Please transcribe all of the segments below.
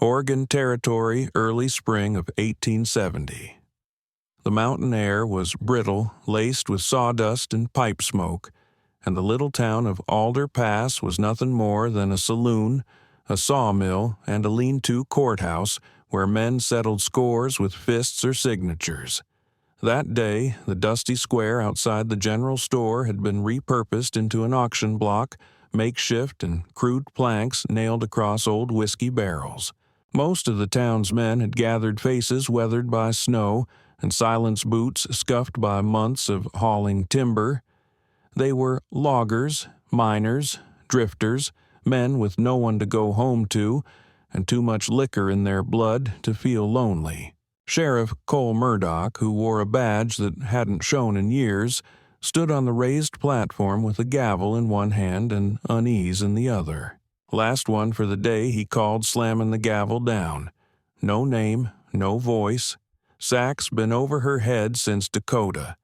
Oregon Territory, early spring of 1870. The mountain air was brittle, laced with sawdust and pipe smoke, and the little town of Alder Pass was nothing more than a saloon, a sawmill, and a lean-to courthouse where men settled scores with fists or signatures. That day, the dusty square outside the general store had been repurposed into an auction block, makeshift and crude planks nailed across old whiskey barrels. Most of the town's men had gathered faces weathered by snow and silenced boots scuffed by months of hauling timber. They were loggers, miners, drifters, men with no one to go home to, and too much liquor in their blood to feel lonely. Sheriff Cole Murdoch, who wore a badge that hadn't shone in years, stood on the raised platform with a gavel in one hand and unease in the other. Last one for the day, he called, slamming the gavel down. No name, no voice. Sack's been over her head since Dakota.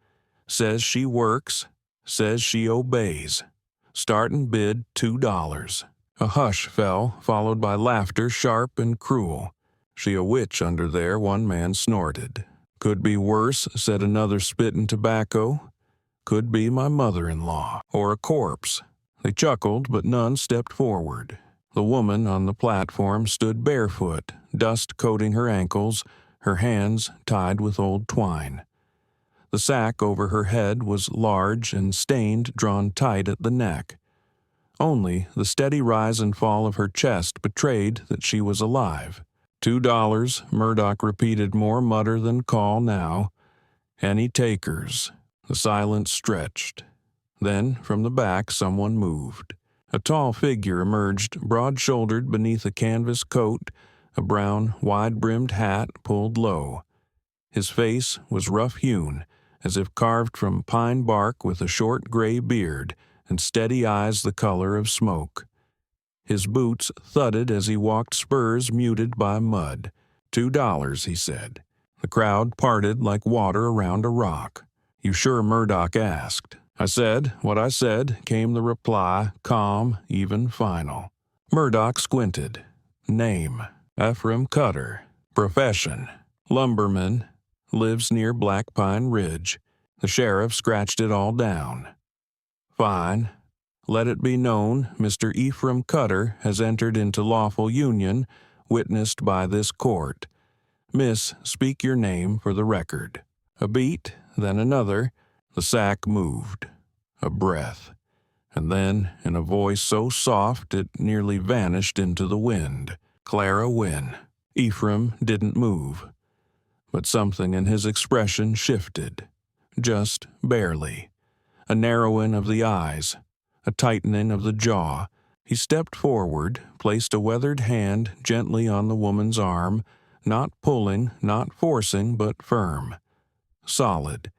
Says she works. Says she obeys. Starting bid $2. A hush fell, followed by laughter sharp and cruel. She a witch under there, one man snorted. Could be worse, said another, spitting tobacco. Could be my mother-in-law, or a corpse. They chuckled, but none stepped forward. The woman on the platform stood barefoot, dust coating her ankles, her hands tied with old twine. The sack over her head was large and stained, drawn tight at the neck. Only the steady rise and fall of her chest betrayed that she was alive. $2, Murdoch repeated, more mutter than call now. Any takers? The silence stretched. Then, from the back, someone moved. A tall figure emerged, broad-shouldered beneath a canvas coat, a brown, wide-brimmed hat pulled low. His face was rough-hewn, as if carved from pine bark, with a short gray beard and steady eyes the color of smoke. His boots thudded as he walked, spurs muted by mud. $2, he said. The crowd parted like water around a rock. You sure? Murdoch asked. I said what I said, came the reply, calm, even final. Murdoch squinted. Name: Ephraim Cutter. Profession: lumberman. Lives near Black Pine Ridge. The sheriff scratched it all down. Fine. Let it be known, Mr. Ephraim Cutter has entered into lawful union, witnessed by this court. Miss, speak your name for the record. A beat, then another. The sack moved. A breath. And then, in a voice so soft it nearly vanished into the wind, Clara Wynne. Ephraim didn't move. But something in his expression shifted. Just barely. A narrowing of the eyes. A tightening of the jaw. He stepped forward, placed a weathered hand gently on the woman's arm, not pulling, not forcing, but firm. Solid.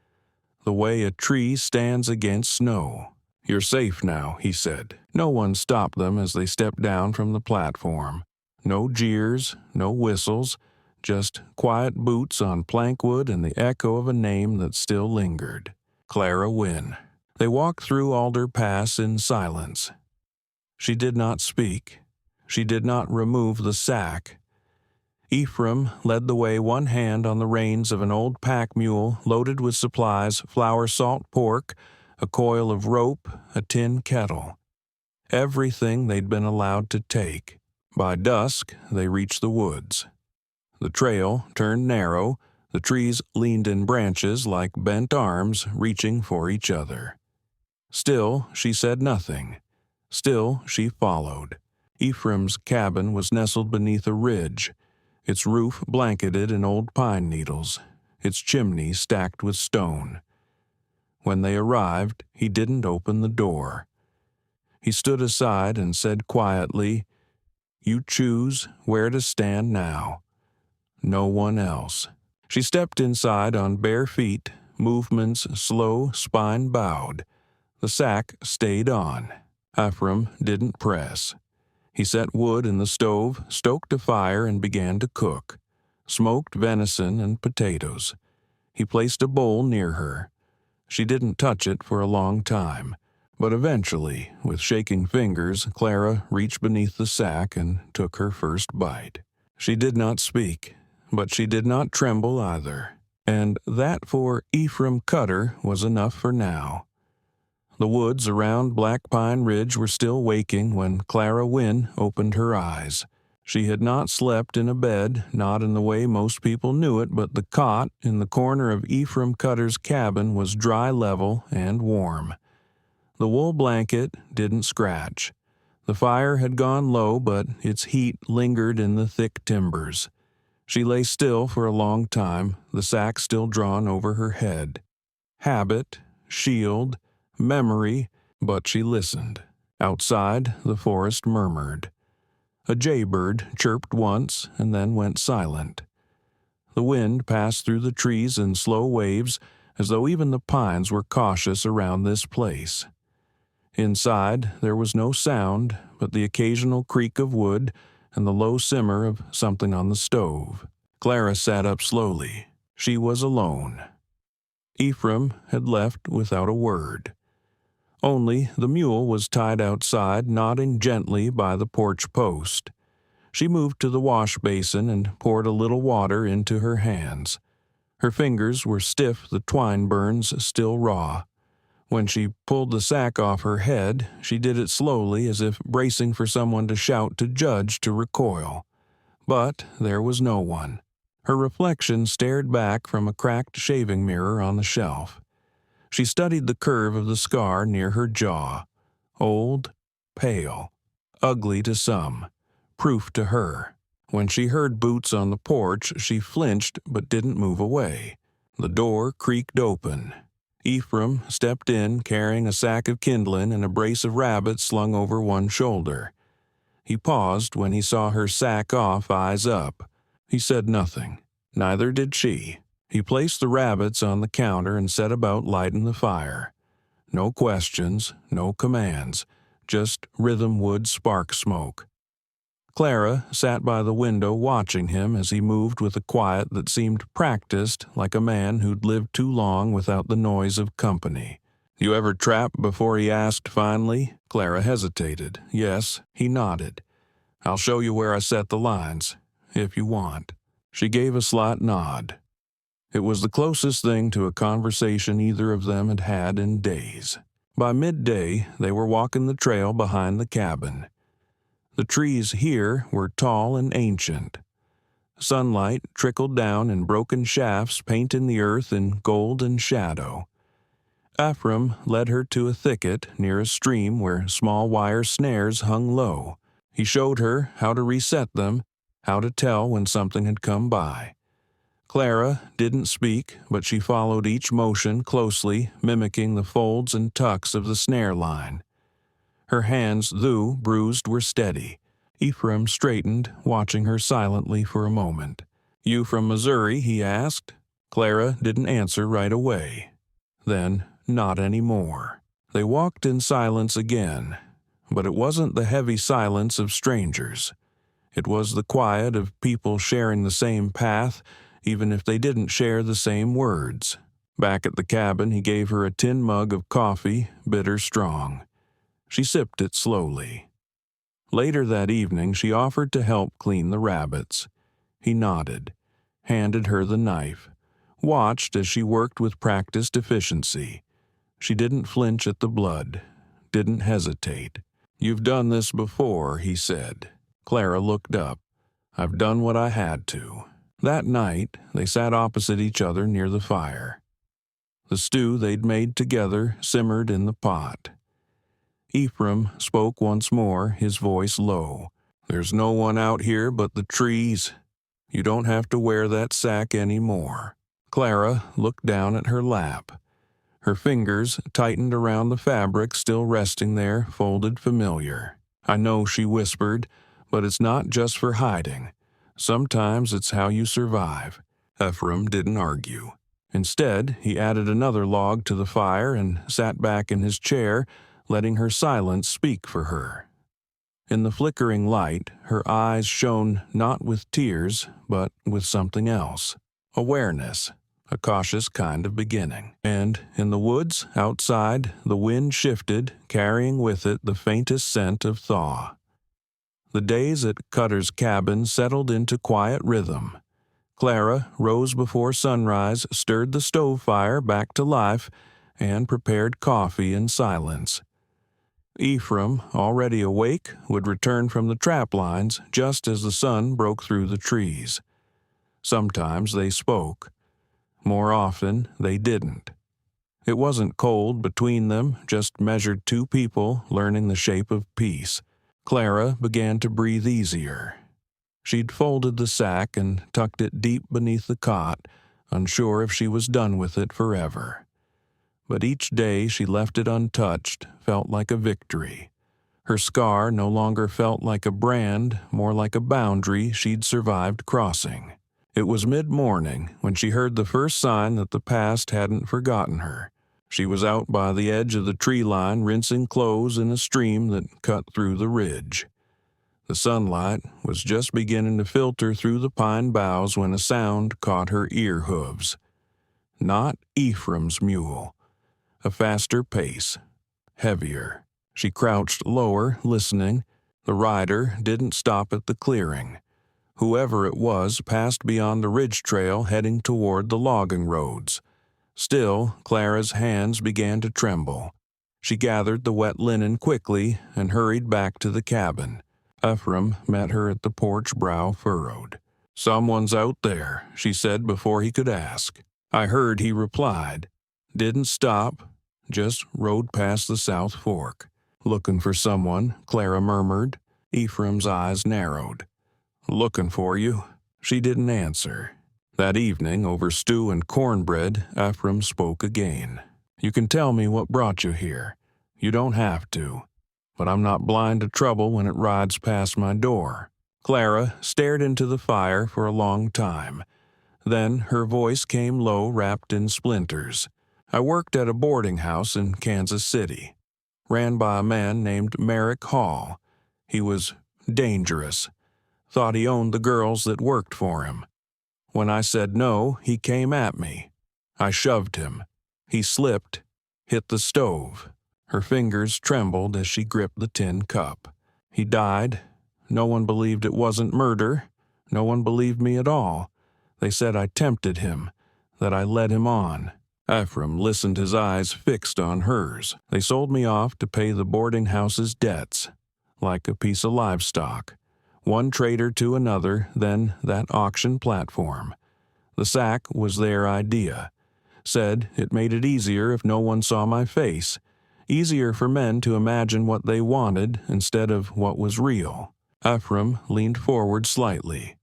The way a tree stands against snow. You're safe now, he said. No one stopped them as they stepped down from the platform. No jeers, no whistles, just quiet boots on plankwood and the echo of a name that still lingered. Clara Wynne. They walked through Alder Pass in silence. She did not speak. She did not remove the sack. Ephraim led the way, one hand on the reins of an old pack mule loaded with supplies, flour, salt pork, a coil of rope, a tin kettle. Everything they'd been allowed to take. By dusk, they reached the woods. The trail turned narrow. The trees leaned in branches like bent arms reaching for each other. Still, she said nothing. Still, she followed. Ephraim's cabin was nestled beneath a ridge, its roof blanketed in old pine needles, its chimney stacked with stone. When they arrived, he didn't open the door. He stood aside and said quietly, "You choose where to stand now. No one else." She stepped inside on bare feet, movements slow, spine bowed. The sack stayed on. Ephraim didn't press. He set wood in the stove, stoked a fire, and began to cook. Smoked venison and potatoes. He placed a bowl near her. She didn't touch it for a long time, but eventually, with shaking fingers, Clara reached beneath the sack and took her first bite. She did not speak, but she did not tremble either, and that for Ephraim Cutter was enough for now. The woods around Black Pine Ridge were still waking when Clara Wynne opened her eyes. She had not slept in a bed, not in the way most people knew it, but the cot in the corner of Ephraim Cutter's cabin was dry level and warm. The wool blanket didn't scratch. The fire had gone low, but its heat lingered in the thick timbers. She lay still for a long time, the sack still drawn over her head. Habit, shield, memory, but she listened. Outside, the forest murmured. A jaybird chirped once and then went silent. The wind passed through the trees in slow waves, as though even the pines were cautious around this place. Inside, there was no sound but the occasional creak of wood and the low simmer of something on the stove. Clara sat up slowly. She was alone. Ephraim had left without a word. Only the mule was tied outside, nodding gently by the porch post. She moved to the wash basin and poured a little water into her hands. Her fingers were stiff, the twine burns still raw. When she pulled the sack off her head, she did it slowly, as if bracing for someone to shout, to judge, to recoil. But there was no one. Her reflection stared back from a cracked shaving mirror on the shelf. She studied the curve of the scar near her jaw. Old, pale, ugly to some, proof to her. When she heard boots on the porch, she flinched but didn't move away. The door creaked open. Ephraim stepped in, carrying a sack of kindling and a brace of rabbits slung over one shoulder. He paused when he saw her sack off, eyes up. He said nothing. Neither did she. He placed the rabbits on the counter and set about lighting the fire. No questions, no commands, just rhythm wood spark smoke. Clara sat by the window watching him as he moved with a quiet that seemed practiced, like a man who'd lived too long without the noise of company. "You ever trap before?" he asked finally. Clara hesitated. Yes, he nodded. "I'll show you where I set the lines, if you want." She gave a slight nod. It was the closest thing to a conversation either of them had had in days. By midday, they were walking the trail behind the cabin. The trees here were tall and ancient. Sunlight trickled down in broken shafts, painting the earth in gold and shadow. Ephraim led her to a thicket near a stream where small wire snares hung low. He showed her how to reset them, how to tell when something had come by. Clara didn't speak, but she followed each motion closely, mimicking the folds and tucks of the snare line. Her hands, though bruised, were steady. Ephraim straightened, watching her silently for a moment. "You from Missouri?" he asked. Clara didn't answer right away. Then, not any more. They walked in silence again, but it wasn't the heavy silence of strangers. It was the quiet of people sharing the same path, even if they didn't share the same words. Back at the cabin, he gave her a tin mug of coffee, bitter strong. She sipped it slowly. Later that evening, she offered to help clean the rabbits. He nodded, handed her the knife, watched as she worked with practiced efficiency. She didn't flinch at the blood, didn't hesitate. "You've done this before," he said. Clara looked up. "I've done what I had to." That night, they sat opposite each other near the fire. The stew they'd made together simmered in the pot. Ephraim spoke once more, his voice low. "There's no one out here but the trees. You don't have to wear that sack anymore." Clara looked down at her lap. Her fingers tightened around the fabric still resting there, folded familiar. "I know," she whispered, "but it's not just for hiding. Sometimes it's how you survive." Ephraim didn't argue. Instead, he added another log to the fire and sat back in his chair, letting her silence speak for her. In the flickering light, her eyes shone not with tears, but with something else. Awareness, a cautious kind of beginning. And in the woods outside, the wind shifted, carrying with it the faintest scent of thaw. The days at Cutter's cabin settled into quiet rhythm. Clara rose before sunrise, stirred the stove fire back to life, and prepared coffee in silence. Ephraim, already awake, would return from the trap lines just as the sun broke through the trees. Sometimes they spoke. More often, they didn't. It wasn't cold between them, just measured two people learning the shape of peace. Clara began to breathe easier. She'd folded the sack and tucked it deep beneath the cot, unsure if she was done with it forever. But each day she left it untouched felt like a victory. Her scar no longer felt like a brand, more like a boundary she'd survived crossing. It was mid-morning when she heard the first sign that the past hadn't forgotten her. She was out by the edge of the tree line rinsing clothes in a stream that cut through the ridge. The sunlight was just beginning to filter through the pine boughs when a sound caught her ear hooves. Not Ephraim's mule. A faster pace. Heavier. She crouched lower, listening. The rider didn't stop at the clearing. Whoever it was passed beyond the ridge trail heading toward the logging roads. Still, Clara's hands began to tremble. She gathered the wet linen quickly and hurried back to the cabin. Ephraim met her at the porch, brow furrowed. "Someone's out there," she said before he could ask. "I heard," he replied. "Didn't stop, just rode past the South Fork." "Looking for someone," Clara murmured. Ephraim's eyes narrowed. "Looking for you." She didn't answer. That evening, over stew and cornbread, Ephraim spoke again. "You can tell me what brought you here. You don't have to. But I'm not blind to trouble when it rides past my door." Clara stared into the fire for a long time. Then her voice came low, wrapped in splinters. "I worked at a boarding house in Kansas City. Ran by a man named Merrick Hall. He was dangerous. Thought he owned the girls that worked for him. When I said no, he came at me. I shoved him. He slipped, hit the stove." Her fingers trembled as she gripped the tin cup. "He died. No one believed it wasn't murder. No one believed me at all. They said I tempted him, that I led him on." Ephraim listened, his eyes fixed on hers. "They sold me off to pay the boarding house's debts, like a piece of livestock. One trader to another, then that auction platform. The sack was their idea. Said it made it easier if no one saw my face. Easier for men to imagine what they wanted instead of what was real." Ephraim leaned forward slightly.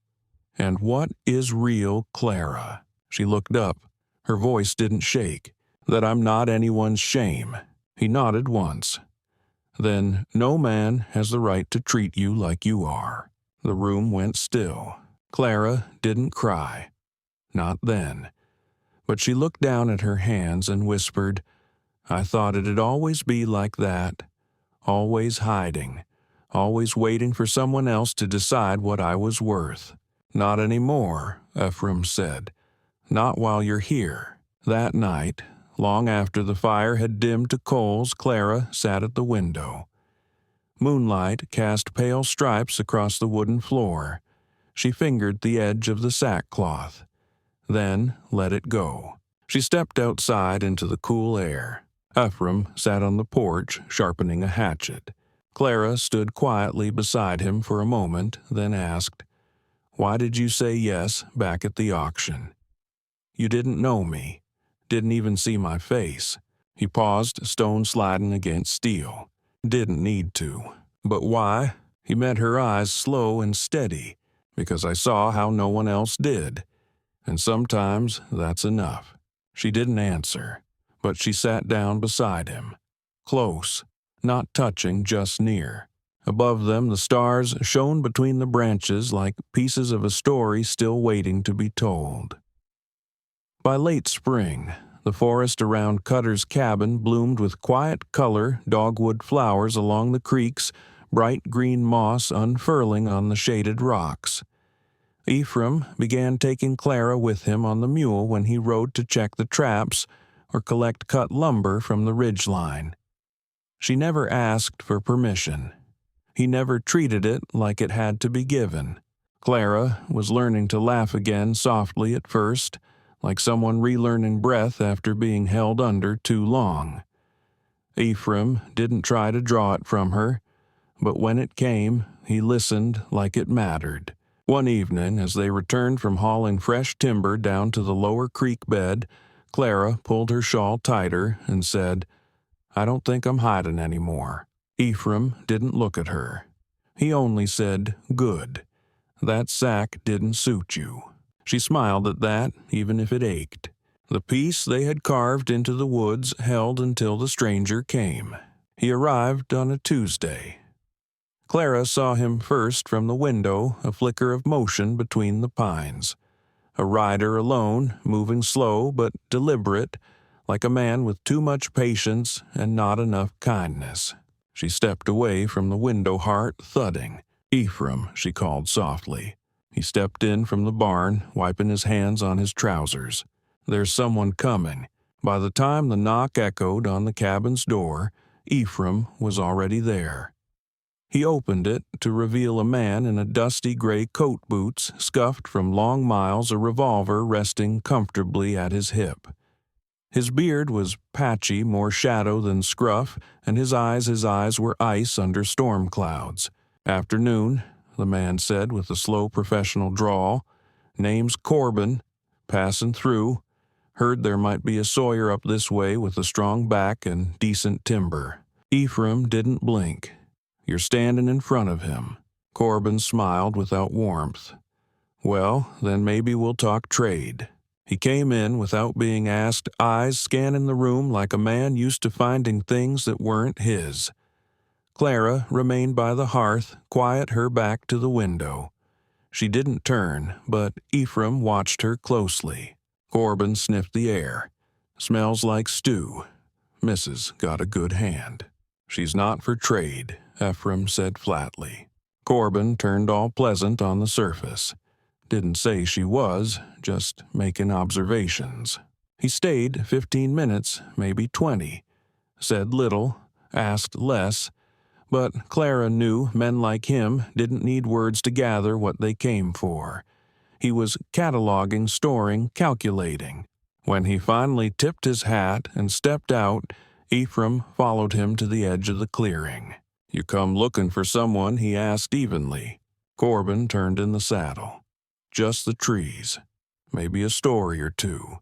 "And what is real, Clara?" She looked up. Her voice didn't shake. "That I'm not anyone's shame." He nodded once. "Then no man has the right to treat you like you are." The room went still. Clara didn't cry. Not then. But she looked down at her hands and whispered, "I thought it'd always be like that. Always hiding. Always waiting for someone else to decide what I was worth." "Not anymore," Ephraim said. "Not while you're here." That night, long after the fire had dimmed to coals, Clara sat at the window. Moonlight cast pale stripes across the wooden floor. She fingered the edge of the sackcloth, then let it go. She stepped outside into the cool air. Ephraim sat on the porch, sharpening a hatchet. Clara stood quietly beside him for a moment, then asked, "Why did you say yes back at the auction? You didn't know me, didn't even see my face." He paused, stone sliding against steel. "Didn't need to." "But why?" He met her eyes slow and steady. "Because I saw how no one else did. And sometimes that's enough." She didn't answer, but she sat down beside him. Close, not touching, just near. Above them the stars shone between the branches like pieces of a story still waiting to be told. By late spring, the forest around Cutter's cabin bloomed with quiet color, dogwood flowers along the creeks, bright green moss unfurling on the shaded rocks. Ephraim began taking Clara with him on the mule when he rode to check the traps or collect cut lumber from the ridgeline. She never asked for permission. He never treated it like it had to be given. Clara was learning to laugh again softly at first, like someone relearning breath after being held under too long. Ephraim didn't try to draw it from her, but when it came, he listened like it mattered. One evening, as they returned from hauling fresh timber down to the lower creek bed, Clara pulled her shawl tighter and said, "I don't think I'm hiding anymore." Ephraim didn't look at her. He only said, "Good. That sack didn't suit you." She smiled at that, even if it ached. The piece they had carved into the woods held until the stranger came. He arrived on a Tuesday. Clara saw him first from the window, a flicker of motion between the pines. A rider alone, moving slow but deliberate, like a man with too much patience and not enough kindness. She stepped away from the window, heart thudding. "Ephraim," she called softly. He stepped in from the barn, wiping his hands on his trousers. "There's someone coming." By the time the knock echoed on the cabin's door, Ephraim was already there. He opened it to reveal a man in a dusty gray coat boots, scuffed from long miles, a revolver resting comfortably at his hip. His beard was patchy, more shadow than scruff, and his eyes were ice under storm clouds. "Afternoon," the man said with a slow professional drawl. "Name's Corbin. Passing through. Heard there might be a sawyer up this way with a strong back and decent timber." Ephraim didn't blink. "You're standing in front of him." Corbin smiled without warmth. "Well, then maybe we'll talk trade." He came in without being asked, eyes scanning the room like a man used to finding things that weren't his. Clara remained by the hearth, quiet, her back to the window. She didn't turn, but Ephraim watched her closely. Corbin sniffed the air. "Smells like stew. Mrs. got a good hand." "She's not for trade," Ephraim said flatly. Corbin turned all pleasant on the surface. Didn't say she was, just making observations. He stayed 15 minutes, maybe 20. Said little, asked less, but Clara knew men like him didn't need words to gather what they came for. He was cataloging, storing, calculating. When he finally tipped his hat and stepped out, Ephraim followed him to the edge of the clearing. "You come looking for someone?" he asked evenly. Corbin turned in the saddle. "Just the trees. Maybe a story or two.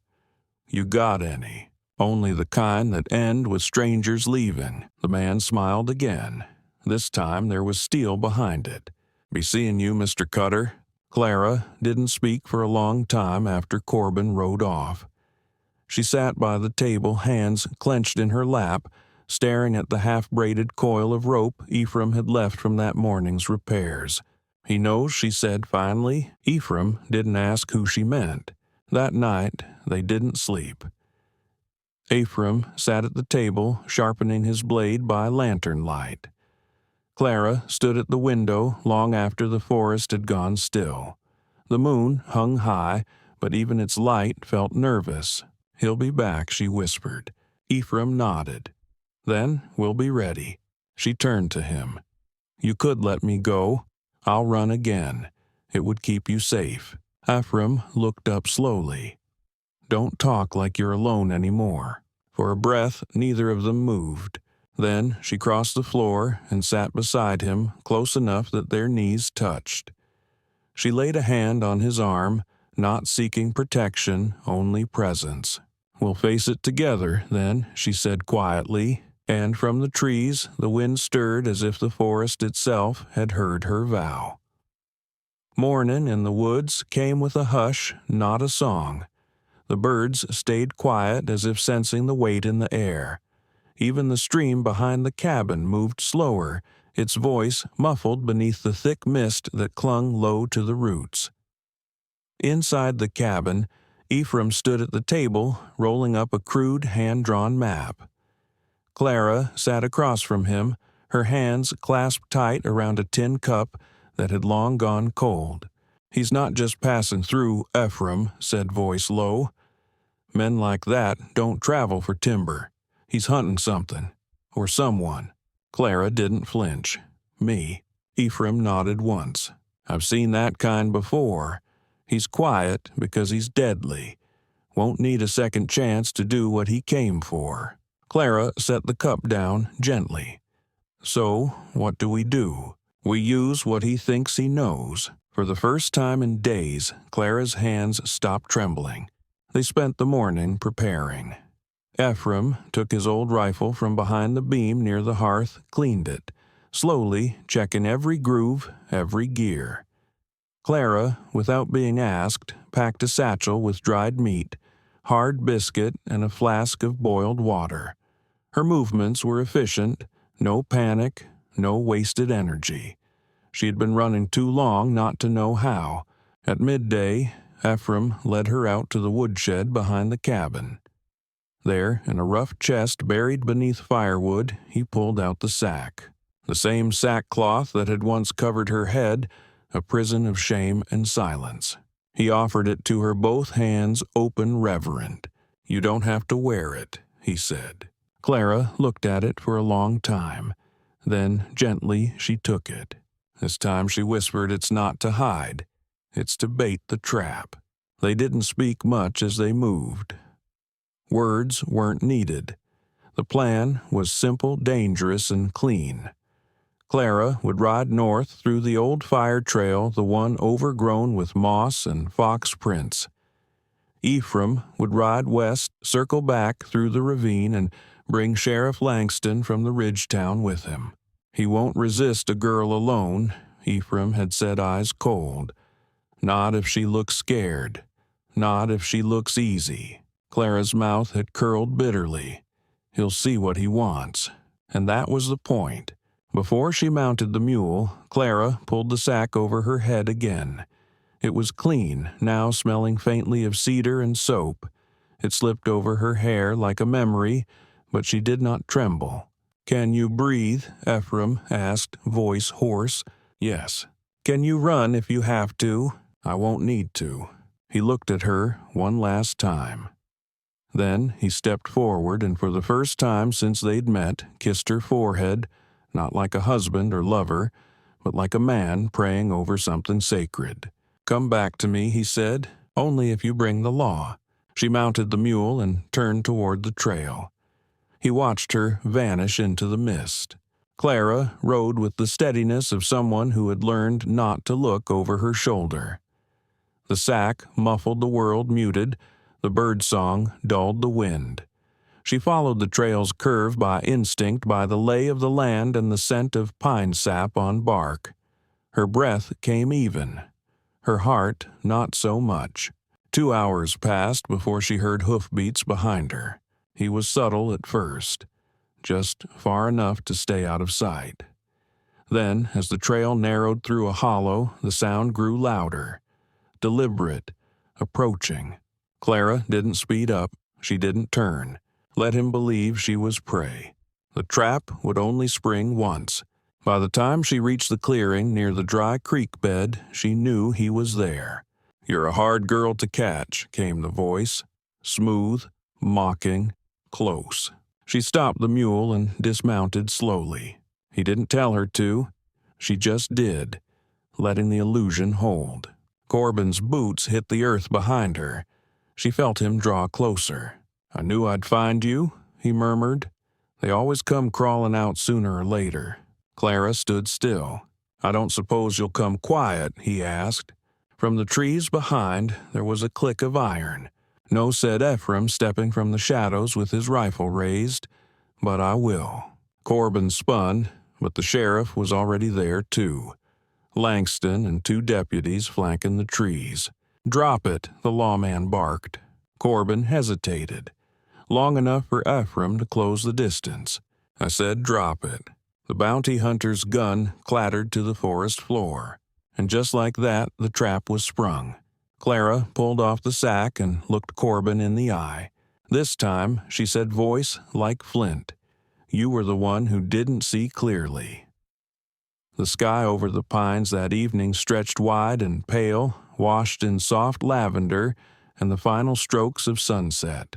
You got any?" "Only the kind that end with strangers leaving." The man smiled again. This time there was steel behind it. "Be seeing you, Mr. Cutter." Clara didn't speak for a long time after Corbin rode off. She sat by the table, hands clenched in her lap, staring at the half-braided coil of rope Ephraim had left from that morning's repairs. "He knows," she said finally. Ephraim didn't ask who she meant. That night, they didn't sleep. Ephraim sat at the table, sharpening his blade by lantern light. Clara stood at the window long after the forest had gone still. The moon hung high, but even its light felt nervous. "He'll be back," she whispered. Ephraim nodded. "Then we'll be ready." She turned to him. "You could let me go. I'll run again. It would keep you safe." Ephraim looked up slowly. "Don't talk like you're alone anymore." For a breath, neither of them moved. Then she crossed the floor and sat beside him, close enough that their knees touched. She laid a hand on his arm, not seeking protection, only presence. "We'll face it together, then," she said quietly, and from the trees the wind stirred as if the forest itself had heard her vow. Morning in the woods came with a hush, not a song. The birds stayed quiet as if sensing the weight in the air. Even the stream behind the cabin moved slower, its voice muffled beneath the thick mist that clung low to the roots. Inside the cabin, Ephraim stood at the table, rolling up a crude hand-drawn map. Clara sat across from him, her hands clasped tight around a tin cup that had long gone cold. "He's not just passing through, Ephraim," said voice low. "Men like that don't travel for timber. He's hunting something. Or someone." Clara didn't flinch. "Me." Ephraim nodded once. "I've seen that kind before. He's quiet because he's deadly. Won't need a second chance to do what he came for." Clara set the cup down gently. "So, what do? We use what he thinks he knows." For the first time in days, Clara's hands stopped trembling. They spent the morning preparing. Ephraim took his old rifle from behind the beam near the hearth, cleaned it, slowly checking every groove, every gear. Clara, without being asked, packed a satchel with dried meat, hard biscuit, and a flask of boiled water. Her movements were efficient, no panic, no wasted energy. She had been running too long not to know how. At midday, Ephraim led her out to the woodshed behind the cabin. There, in a rough chest buried beneath firewood, he pulled out the sack. The same sackcloth that had once covered her head, a prison of shame and silence. He offered it to her, both hands open, reverent. "You don't have to wear it," he said. Clara looked at it for a long time. Then, gently, she took it. This time she whispered, "It's not to hide. It's to bait the trap." They didn't speak much as they moved. Words weren't needed. The plan was simple, dangerous, and clean. Clara would ride north through the old fire trail, the one overgrown with moss and fox prints. Ephraim would ride west, circle back through the ravine, and bring Sheriff Langston from the ridge town with him. "He won't resist a girl alone," Ephraim had said, eyes cold. "Not if she looks scared. Not if she looks easy." Clara's mouth had curled bitterly. "He'll see what he wants." And that was the point. Before she mounted the mule, Clara pulled the sack over her head again. It was clean, now smelling faintly of cedar and soap. It slipped over her hair like a memory, but she did not tremble. "Can you breathe?" Ephraim asked, voice hoarse. "Yes." "Can you run if you have to?" "I won't need to." He looked at her one last time. Then he stepped forward and for the first time since they'd met, kissed her forehead, not like a husband or lover, but like a man praying over something sacred. "Come back to me," he said, "only if you bring the law." She mounted the mule and turned toward the trail. He watched her vanish into the mist. Clara rode with the steadiness of someone who had learned not to look over her shoulder. The sack muffled the world, muted. The birdsong dulled the wind. She followed the trail's curve by instinct, by the lay of the land and the scent of pine sap on bark. Her breath came even. Her heart not so much. 2 hours passed before she heard hoofbeats behind her. He was subtle at first, just far enough to stay out of sight. Then, as the trail narrowed through a hollow, the sound grew louder, deliberate, approaching. Clara didn't speed up. She didn't turn. Let him believe she was prey. The trap would only spring once. By the time she reached the clearing near the dry creek bed, she knew he was there. "You're a hard girl to catch," came the voice. Smooth, mocking, close. She stopped the mule and dismounted slowly. He didn't tell her to. She just did, letting the illusion hold. Corbin's boots hit the earth behind her. She felt him draw closer. "I knew I'd find you," he murmured. "They always come crawling out sooner or later." Clara stood still. "I don't suppose you'll come quiet?" he asked. From the trees behind there was a click of iron. "No," said Ephraim, stepping from the shadows with his rifle raised, "but I will." Corbin spun, but the sheriff was already there too. Langston and 2 deputies flanking the trees. "Drop it," the lawman barked. Corbin hesitated, long enough for Ephraim to close the distance. "I said drop it." The bounty hunter's gun clattered to the forest floor, and just like that the trap was sprung. Clara pulled off the sack and looked Corbin in the eye. This time, she said, voice like flint, "You were the one who didn't see clearly." The sky over the pines that evening stretched wide and pale, washed in soft lavender and the final strokes of sunset.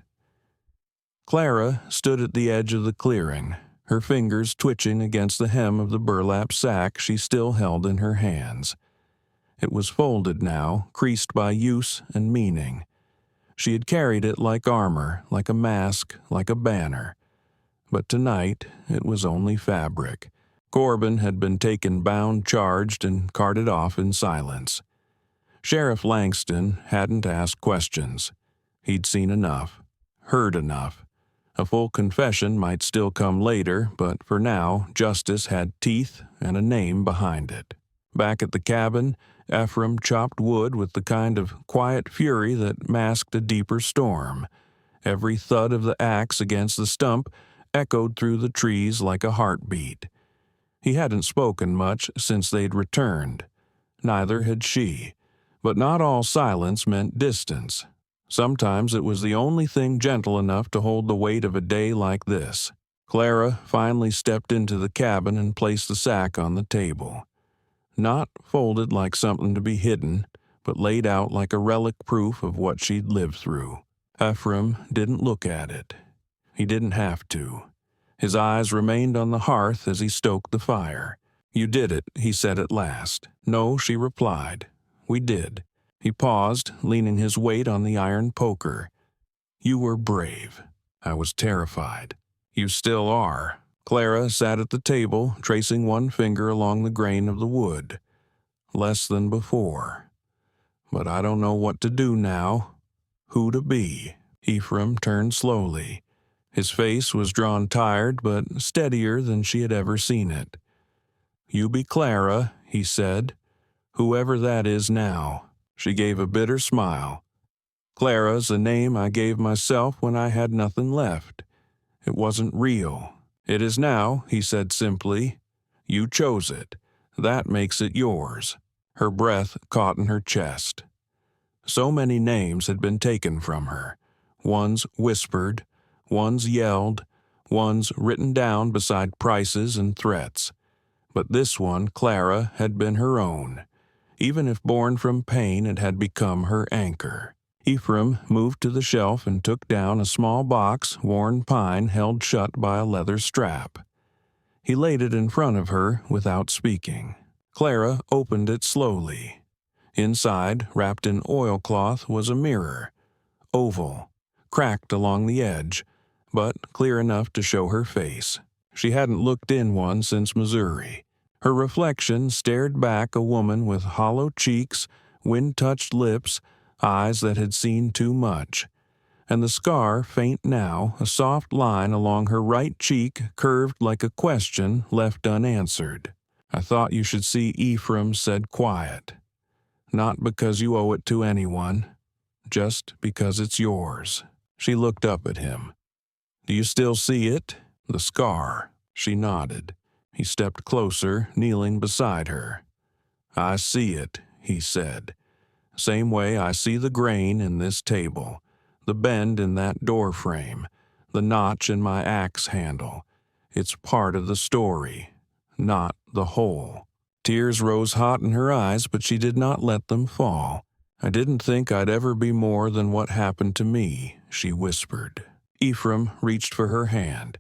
Clara stood at the edge of the clearing. her fingers twitching against the hem of the burlap sack she still held in her hands. It was folded now, creased by use and meaning. She had carried it like armor, like a mask, like a banner. But tonight it was only fabric. Corbin had been taken bound, charged, and carted off in silence. Sheriff Langston hadn't asked questions. He'd seen enough, heard enough. A full confession might still come later, but for now, justice had teeth and a name behind it. Back at the cabin, Ephraim chopped wood with the kind of quiet fury that masked a deeper storm. Every thud of the axe against the stump echoed through the trees like a heartbeat. He hadn't spoken much since they'd returned. Neither had she. But not all silence meant distance. Sometimes it was the only thing gentle enough to hold the weight of a day like this. Clara finally stepped into the cabin and placed the sack on the table. Not folded like something to be hidden, but laid out like a relic proof of what she'd lived through. Ephraim didn't look at it. He didn't have to. His eyes remained on the hearth as he stoked the fire. "You did it," he said at last. "No," she replied. "We did." He paused, leaning his weight on the iron poker. "You were brave. I was terrified." "You still are." Clara sat at the table, tracing one finger along the grain of the wood. "Less than before. But I don't know what to do now. Who to be." Ephraim turned slowly. His face was drawn tired, but steadier than she had ever seen it. "You be Clara," he said. "Whoever that is now." She gave a bitter smile. "Clara's a name I gave myself when I had nothing left. It wasn't real. It is now," he said simply. "You chose it. That makes it yours." Her breath caught in her chest. So many names had been taken from her. Ones whispered, ones yelled, ones written down beside prices and threats. But this one, Clara, had been her own. Even if born from pain, it had become her anchor. Ephraim moved to the shelf and took down a small box, worn pine held shut by a leather strap. He laid it in front of her without speaking. Clara opened it slowly. Inside, wrapped in oilcloth, was a mirror. Oval, cracked along the edge, but clear enough to show her face. She hadn't looked in one since Missouri. Her reflection stared back a woman with hollow cheeks, wind-touched lips, eyes that had seen too much. And the scar, faint now, a soft line along her right cheek curved like a question left unanswered. "I thought you should see," Ephraim said quiet. "Not because you owe it to anyone, just because it's yours." She looked up at him. "Do you still see it? The scar?" She nodded. He stepped closer, kneeling beside her. "I see it," he said. "Same way I see the grain in this table, the bend in that door frame, the notch in my axe handle. It's part of the story, not the whole." Tears rose hot in her eyes, but she did not let them fall. "I didn't think I'd ever be more than what happened to me," she whispered. Ephraim reached for her hand.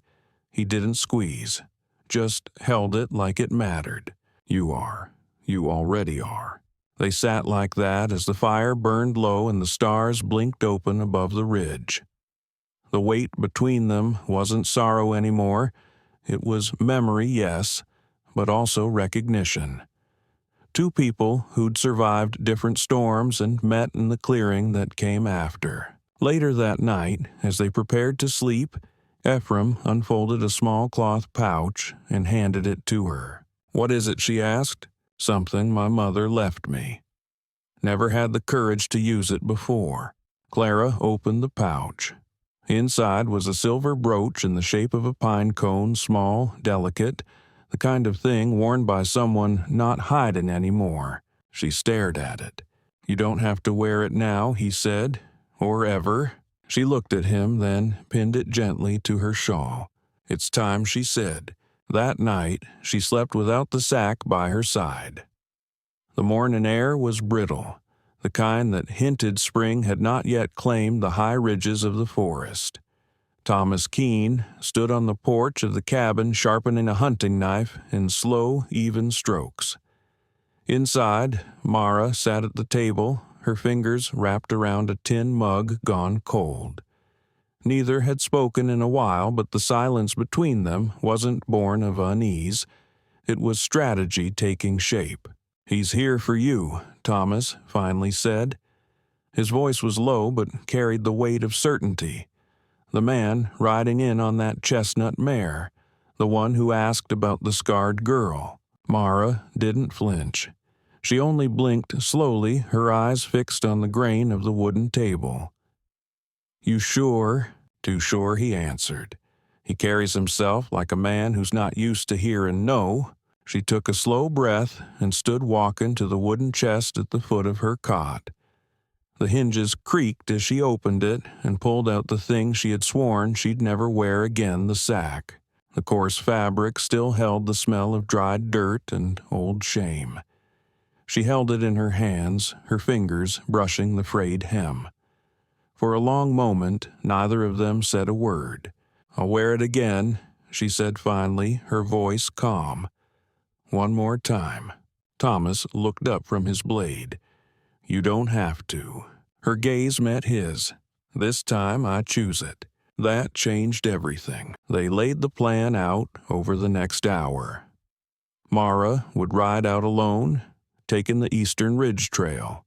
He didn't squeeze, just held it like it mattered. "You are. You already are." They sat like that as the fire burned low and the stars blinked open above the ridge. The weight between them wasn't sorrow anymore. It was memory, yes, but also recognition. Two people who'd survived different storms and met in the clearing that came after. Later that night, as they prepared to sleep, Ephraim unfolded a small cloth pouch and handed it to her. "What is it?" she asked. "Something my mother left me. Never had the courage to use it before." Clara opened the pouch. Inside was a silver brooch in the shape of a pine cone, small, delicate, the kind of thing worn by someone not hiding anymore. She stared at it. "You don't have to wear it now," he said, "or ever." She looked at him, then pinned it gently to her shawl. "It's time," she said. That night, she slept without the sack by her side. The morning air was brittle, the kind that hinted spring had not yet claimed the high ridges of the forest. Thomas Keene stood on the porch of the cabin sharpening a hunting knife in slow, even strokes. Inside, Mara sat at the table, her fingers wrapped around a tin mug gone cold. Neither had spoken in a while, but the silence between them wasn't born of unease. It was strategy taking shape. "He's here for you," Thomas finally said. His voice was low but carried the weight of certainty. The man riding in on that chestnut mare, the one who asked about the scarred girl. Mara didn't flinch. She only blinked slowly, her eyes fixed on the grain of the wooden table. "You sure?" "Too sure," he answered. "He carries himself like a man who's not used to hearing no." She took a slow breath and stood walking to the wooden chest at the foot of her cot. The hinges creaked as she opened it and pulled out the thing she had sworn she'd never wear again, the sack. The coarse fabric still held the smell of dried dirt and old shame. She held it in her hands, her fingers brushing the frayed hem. For a long moment, neither of them said a word. "I'll wear it again," she said finally, her voice calm. "One more time." Thomas looked up from his blade. "You don't have to." Her gaze met his. "This time I choose it." That changed everything. They laid the plan out over the next hour. Mara would ride out alone, taking the Eastern Ridge Trail.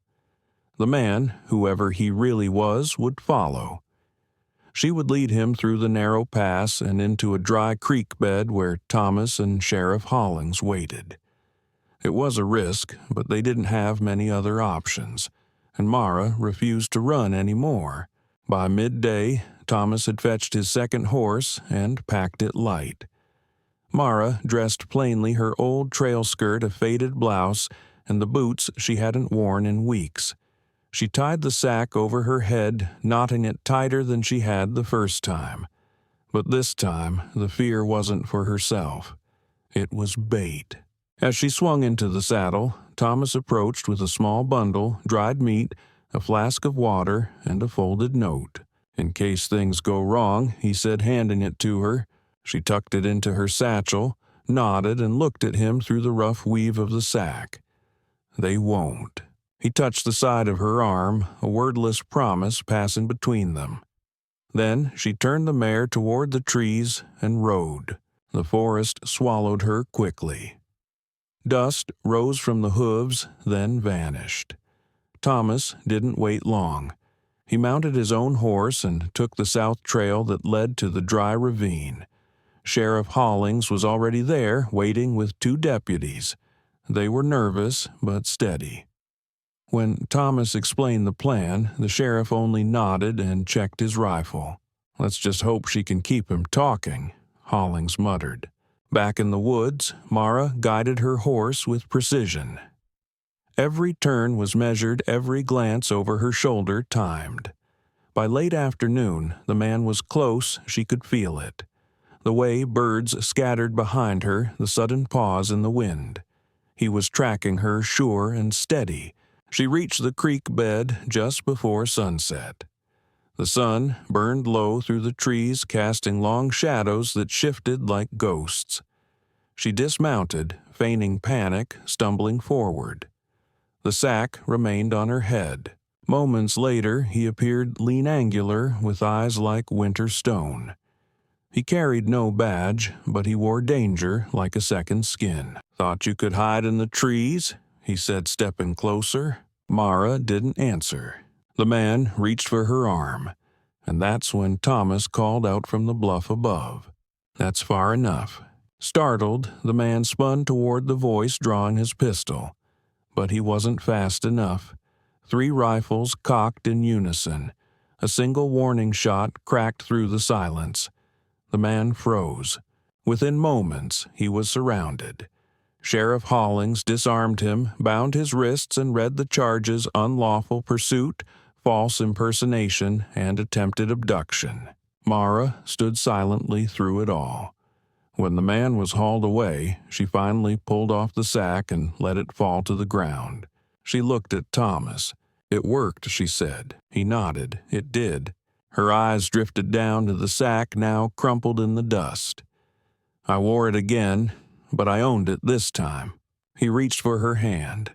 The man, whoever he really was, would follow. She would lead him through the narrow pass and into a dry creek bed where Thomas and Sheriff Hollings waited. It was a risk, but they didn't have many other options, and Mara refused to run any more. By midday, Thomas had fetched his second horse and packed it light. Mara dressed plainly, her old trail skirt, a faded blouse, and the boots she hadn't worn in weeks. She tied the sack over her head, knotting it tighter than she had the first time. But this time, the fear wasn't for herself. It was bait. As she swung into the saddle, Thomas approached with a small bundle, dried meat, a flask of water, and a folded note. "In case things go wrong," he said, handing it to her. She tucked it into her satchel, nodded, and looked at him through the rough weave of the sack. "They won't." He touched the side of her arm, a wordless promise passing between them. Then she turned the mare toward the trees and rode. The forest swallowed her quickly. Dust rose from the hooves, then vanished. Thomas didn't wait long. He mounted his own horse and took the south trail that led to the dry ravine. Sheriff Hollings was already there, waiting with 2 deputies. They were nervous, but steady. When Thomas explained the plan, the sheriff only nodded and checked his rifle. "Let's just hope she can keep him talking," Hollings muttered. Back in the woods, Mara guided her horse with precision. Every turn was measured, every glance over her shoulder timed. By late afternoon, the man was close, she could feel it. The way birds scattered behind her, the sudden pause in the wind. He was tracking her, sure and steady. She reached the creek bed just before sunset. The sun burned low through the trees, casting long shadows that shifted like ghosts. She dismounted, feigning panic, stumbling forward. The sack remained on her head. Moments later, he appeared lean-angular, with eyes like winter stone. He carried no badge, but he wore danger like a second skin. "Thought you could hide in the trees?" he said, stepping closer. Mara didn't answer. The man reached for her arm, and that's when Thomas called out from the bluff above. "That's far enough." Startled, the man spun toward the voice, drawing his pistol. But he wasn't fast enough. 3 rifles cocked in unison. A single warning shot cracked through the silence. The man froze. Within moments, he was surrounded. Sheriff Hollings disarmed him, bound his wrists, and read the charges: unlawful pursuit, false impersonation, and attempted abduction. Mara stood silently through it all. When the man was hauled away, she finally pulled off the sack and let it fall to the ground. She looked at Thomas. "It worked," she said. He nodded. "It did." Her eyes drifted down to the sack now crumpled in the dust. I wore it again, but I owned it this time. He reached for her hand.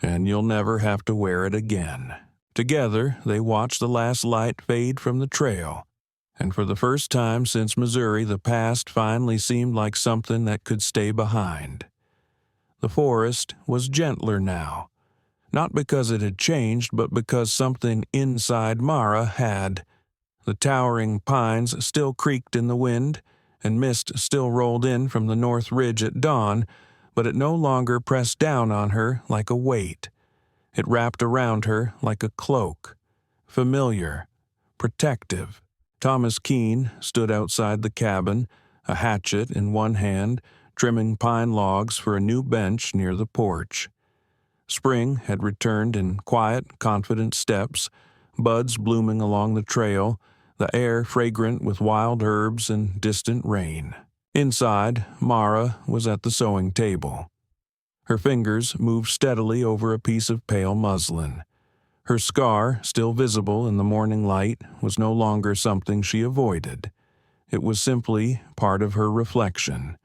And you'll never have to wear it again. Together, they watched the last light fade from the trail, and for the first time since Missouri, the past finally seemed like something that could stay behind. The forest was gentler now, not because it had changed, but because something inside Mara had. The towering pines still creaked in the wind, and mist still rolled in from the north ridge at dawn, but it no longer pressed down on her like a weight. It wrapped around her like a cloak, familiar, protective. Thomas Keene stood outside the cabin, a hatchet in one hand, trimming pine logs for a new bench near the porch. Spring had returned in quiet, confident steps, buds blooming along the trail, the air fragrant with wild herbs and distant rain. Inside, Mara was at the sewing table. Her fingers moved steadily over a piece of pale muslin. Her scar, still visible in the morning light, was no longer something she avoided. It was simply part of her reflection.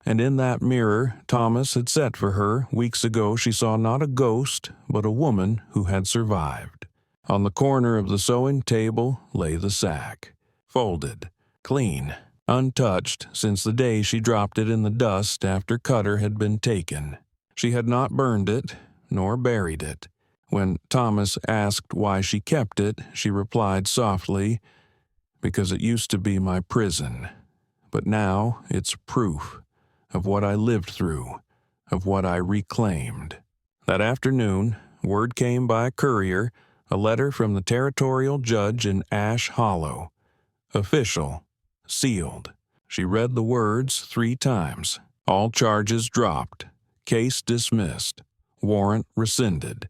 And in that mirror Thomas had set for her weeks ago, she saw not a ghost, but a woman who had survived. On the corner of the sewing table lay the sack, folded, clean, untouched since the day she dropped it in the dust after Cutter had been taken. She had not burned it, nor buried it. When Thomas asked why she kept it, she replied softly, "Because it used to be my prison. But now it's proof of what I lived through, of what I reclaimed." That afternoon, word came by courier, a letter from the territorial judge in Ash Hollow. Official, sealed. She read the words 3 times. All charges dropped. Case dismissed. Warrant rescinded.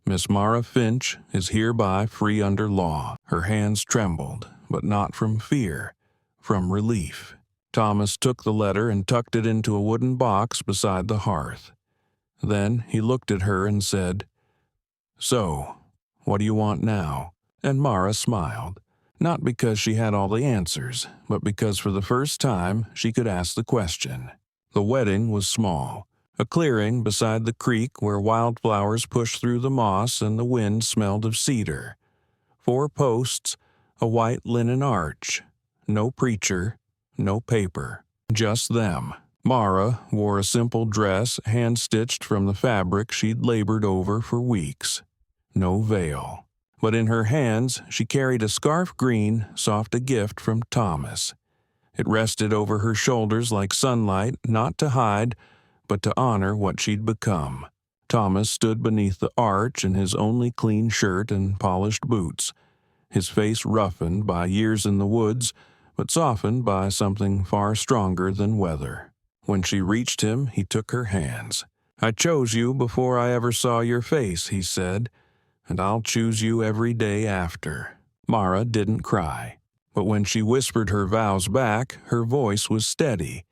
Miss Mara Finch is hereby free under law. Her hands trembled, but not from fear, from relief. Thomas took the letter and tucked it into a wooden box beside the hearth. Then he looked at her and said, "So, what do you want now?" And Mara smiled, not because she had all the answers, but because for the first time she could ask the question. The wedding was small. A clearing beside the creek where wildflowers pushed through the moss and the wind smelled of cedar. 4 posts, a white linen arch. No preacher, no paper. Just them. Mara wore a simple dress hand-stitched from the fabric she'd labored over for weeks. No veil. But in her hands she carried a scarf green, soft a gift from Thomas. It rested over her shoulders like sunlight, not to hide, but to honor what she'd become. Thomas stood beneath the arch in his only clean shirt and polished boots, his face roughened by years in the woods, but softened by something far stronger than weather. When she reached him, he took her hands. "I chose you before I ever saw your face," he said, "and I'll choose you every day after." Mara didn't cry, but when she whispered her vows back, her voice was steady.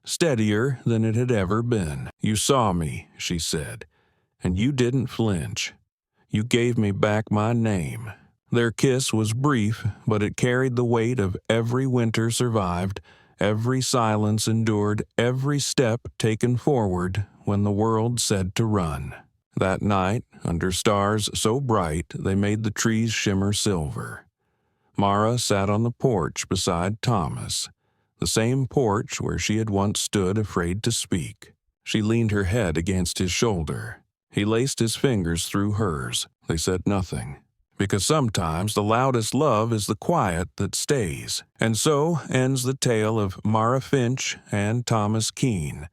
Steadier than it had ever been. "You saw me," she said, "and you didn't flinch. You gave me back my name." Their kiss was brief, but it carried the weight of every winter survived, every silence endured, every step taken forward when the world said to run. That night, under stars so bright they made the trees shimmer silver, Mara sat on the porch beside Thomas, the same porch where she had once stood afraid to speak. She leaned her head against his shoulder. He laced his fingers through hers. They said nothing. Because sometimes the loudest love is the quiet that stays. And so ends the tale of Mara Finch and Thomas Keene,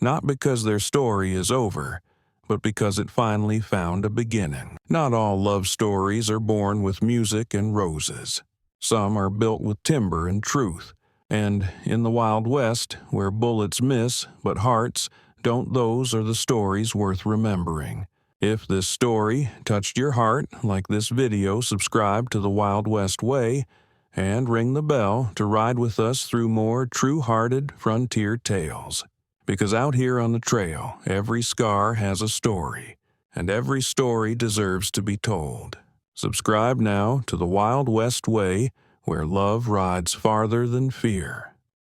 not because their story is over, but because it finally found a beginning. Not all love stories are born with music and roses. Some are built with timber and truth. And in the Wild West, where bullets miss but hearts don't, those are the stories worth remembering. If this story touched your heart, like this video, subscribe to the Wild West Way, and ring the bell to ride with us through more true-hearted frontier tales. Because out here on the trail, every scar has a story, and every story deserves to be told. Subscribe now to The Wild West Way, where love rides farther than fear.